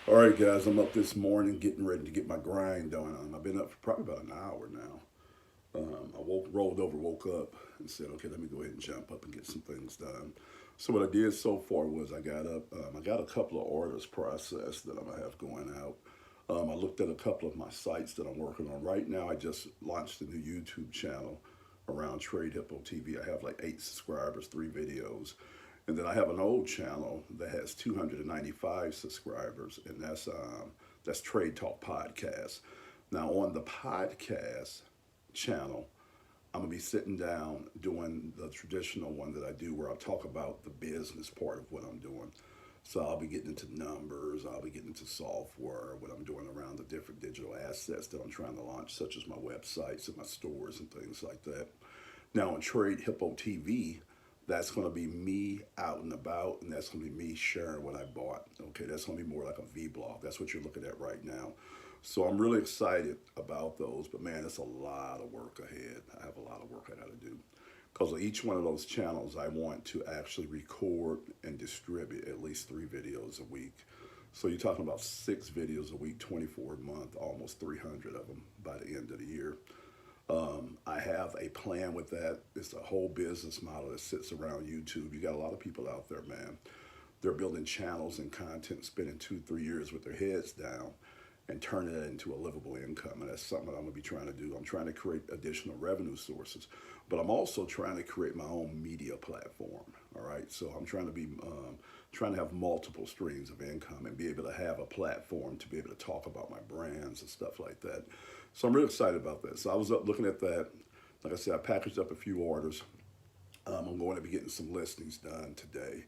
All right, guys, I'm up this morning getting ready to get my grind done. I've been up for probably about an hour now. Rolled over, woke up, and said, okay, let me go ahead and jump up and get some things done. So what I did so far was I got up, I got a couple of orders processed that I'm gonna have going out. I looked at a couple of my sites that I'm working on right now. I just launched a new YouTube channel around Trade Hippo TV. I have like 8 subscribers, 3 videos. And then I have an old channel that has 295 subscribers, and that's Trade Talk Podcast. Now on the podcast channel, I'm gonna be sitting down doing the traditional one that I do, where I talk about the business part of what I'm doing. So I'll be getting into numbers, I'll be getting into software, what I'm doing around the different digital assets that I'm trying to launch, such as my websites and my stores and things like that. Now on Trade Hippo TV, that's going to be me out and about, and that's going to be me sharing what I bought. Okay, that's going to be more like a vlog. That's what you're looking at right now. So I'm really excited about those, but man, it's a lot of work ahead. I have a lot of work I got to do. Because of each one of those channels, I want to actually record and distribute at least 3 videos a week. So you're talking about 6 videos a week, 24 a month, almost 300 of them by the end of the year. I have a plan with that. It's a whole business model that sits around YouTube. You got a lot of people out there, man. They're building channels and content, spending 2, 3 years with their heads down and turning it into a livable income. And that's something that I'm gonna be trying to do. I'm trying to create additional revenue sources, but I'm also trying to create my own media platform. All right, so I'm trying to have multiple streams of income and be able to have a platform to be able to talk about my brands and stuff like that. So I'm really excited about that. So I was up looking at that. Like I said, I packaged up a few orders. I'm going to be getting some listings done today,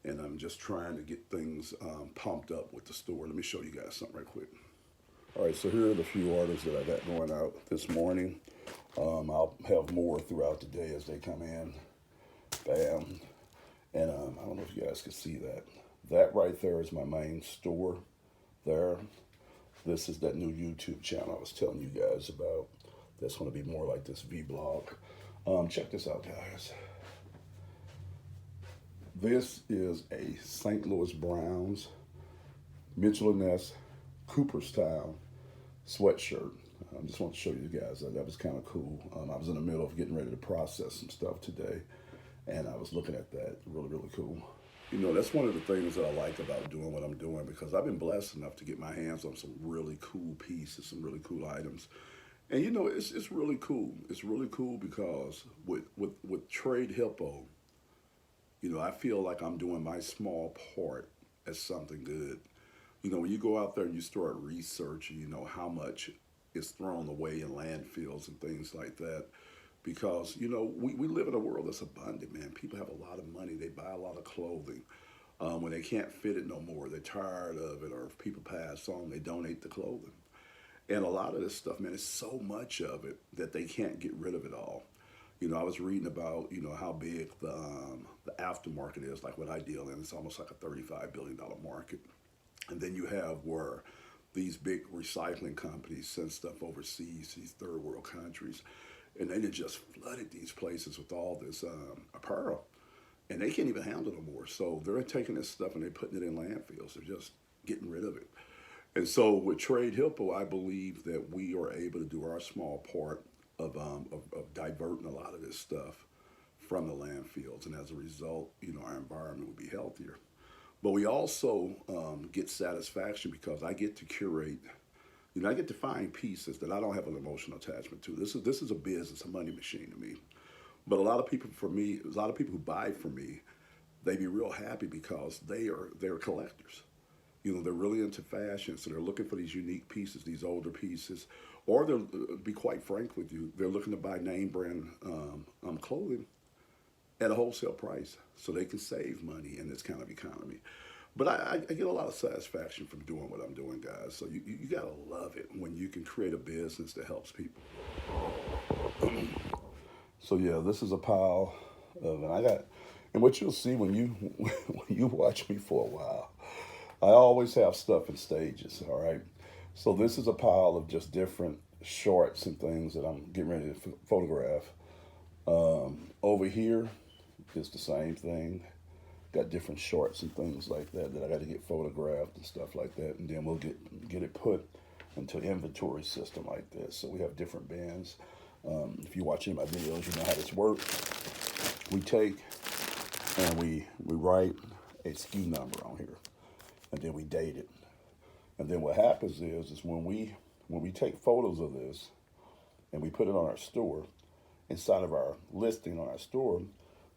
and I'm just trying to get things pumped up with the store. Let me show you guys something right quick. All right, so here are the few orders that I got going out this morning. I'll have more throughout the day as they come in. Bam. And I don't know if you guys can see that. That right there is my main store there. This is that new YouTube channel I was telling you guys about. That's going to be more like this vlog. Check this out, guys. This is a St. Louis Browns Mitchell & Ness Cooperstown sweatshirt. I just want to show you guys that. That was kind of cool. I was in the middle of getting ready to process some stuff today, and I was looking at that. Really, really cool. You know, that's one of the things that I like about doing what I'm doing, because I've been blessed enough to get my hands on some really cool pieces, some really cool items. And you know, it's really cool. It's really cool because with Trade Hippo, you know, I feel like I'm doing my small part as something good. You know, when you go out there and you start researching, you know, how much is thrown away in landfills and things like that. Because, you know, we live in a world that's abundant, man. People have a lot of money. They buy a lot of clothing. When they can't fit it no more, they're tired of it, or if people pass on, they donate the clothing. And a lot of this stuff, man, it's so much of it that they can't get rid of it all. You know, I was reading about, you know, how big the aftermarket is, like what I deal in. It's almost like a $35 billion market. And then you have where these big recycling companies send stuff overseas to these third world countries. And they just flooded these places with all this apparel. And they can't even handle it no more. So they're taking this stuff and they're putting it in landfills. They're just getting rid of it. And so with Trade Hippo, I believe that we are able to do our small part of diverting a lot of this stuff from the landfills. And as a result, you know, our environment would be healthier. But we also get satisfaction because I get to curate. You know, I get to find pieces that I don't have an emotional attachment to. This is a business, a money machine to me. But a lot of people, for me, a lot of people who buy from me, they be real happy because they're collectors. You know, they're really into fashion, so they're looking for these unique pieces, these older pieces, or they'll be quite frank with you, they're looking to buy name brand clothing at a wholesale price so they can save money in this kind of economy. But I get a lot of satisfaction from doing what I'm doing, guys. So you gotta love it when you can create a business that helps people. So yeah, this is a pile of, and I got, and what you'll see when you when you watch me for a while, I always have stuff in stages. All right, so this is a pile of just different shorts and things that I'm getting ready to photograph. Over here is the same thing. got different shorts and things like that that I got to get photographed and stuff like that, and then we'll get it put into an inventory system like this. So we have different bins. If you watch any of my videos, you know how this works. We take and we write a SKU number on here, and then we date it. And then what happens is when we take photos of this and we put it on our store, inside of our listing on our store,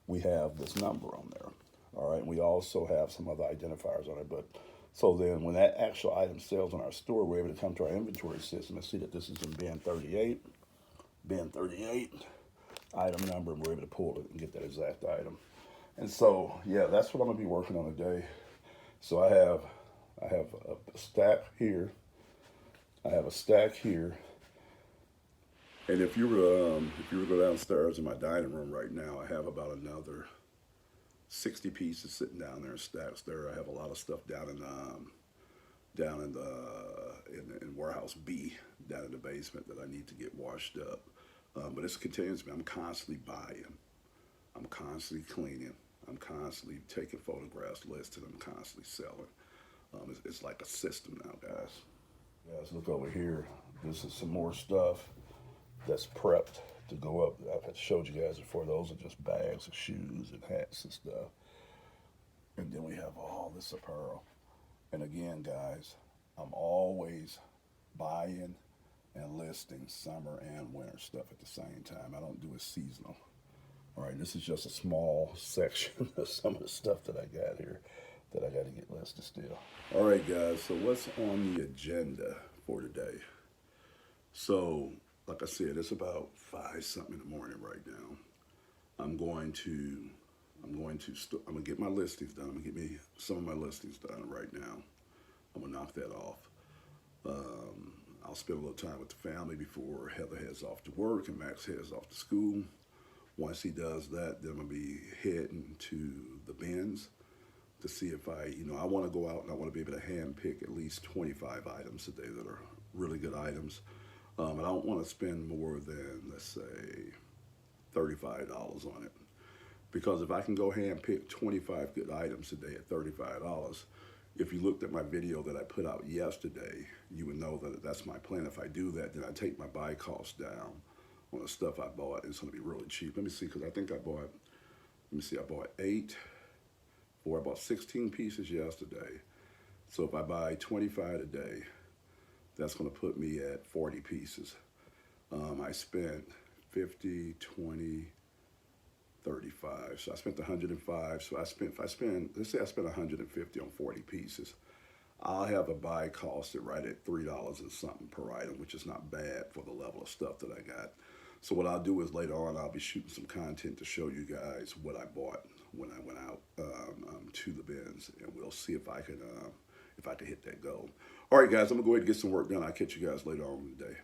we have this number on there. All right, and we also have some other identifiers on it. But so then when that actual item sells on our store, we're able to come to our inventory system and see that this is in bin 38, item number, and we're able to pull it and get that exact item. And so, yeah, that's what I'm gonna be working on today. So I have a stack here. I have a stack here. And if you were to go downstairs in my dining room right now, I have about another 60 pieces sitting down there in stacks there. I have a lot of stuff down in warehouse B down in the basement that I need to get washed up. But it's continuous. I'm constantly buying. I'm constantly cleaning. I'm constantly taking photographs, listing. I'm constantly selling. It's like a system now, guys. Guys, look over here. This is some more stuff that's prepped to go up. I've showed you guys before. Those are just bags of shoes and hats and stuff. And then we have all this apparel. And again, guys, I'm always buying and listing summer and winter stuff at the same time. I don't do it seasonal. All right, this is just a small section of some of the stuff that I got here that I got to get listed still. All right, guys, so what's on the agenda for today? So, like I said, it's about 5-something in the morning right now. I'm going to get my listings done. I'm gonna get me some of my listings done right now. I'm gonna knock that off. I'll spend a little time with the family before Heather heads off to work and Max heads off to school. Once he does that, then I'm gonna be heading to the bins to see if I want to go out and I want to be able to hand pick at least 25 items today that are really good items. I don't want to spend more than, let's say, $35 on it. Because if I can go hand pick 25 good items today at $35, if you looked at my video that I put out yesterday, you would know that that's my plan. If I do that, then I take my buy cost down on the stuff I bought. It's going to be really cheap. Let me see, because I think I bought 16 pieces yesterday. So if I buy 25 today, that's going to put me at 40 pieces. I spent 50, 20, 35. So I spent 105. So let's say I spent 150 on 40 pieces. I'll have a buy cost right at $3 and something per item, which is not bad for the level of stuff that I got. So what I'll do is later on, I'll be shooting some content to show you guys what I bought when I went out to the bins, and we'll see if I can hit that goal. All right, guys, I'm gonna go ahead and get some work done. I'll catch you guys later on in the day.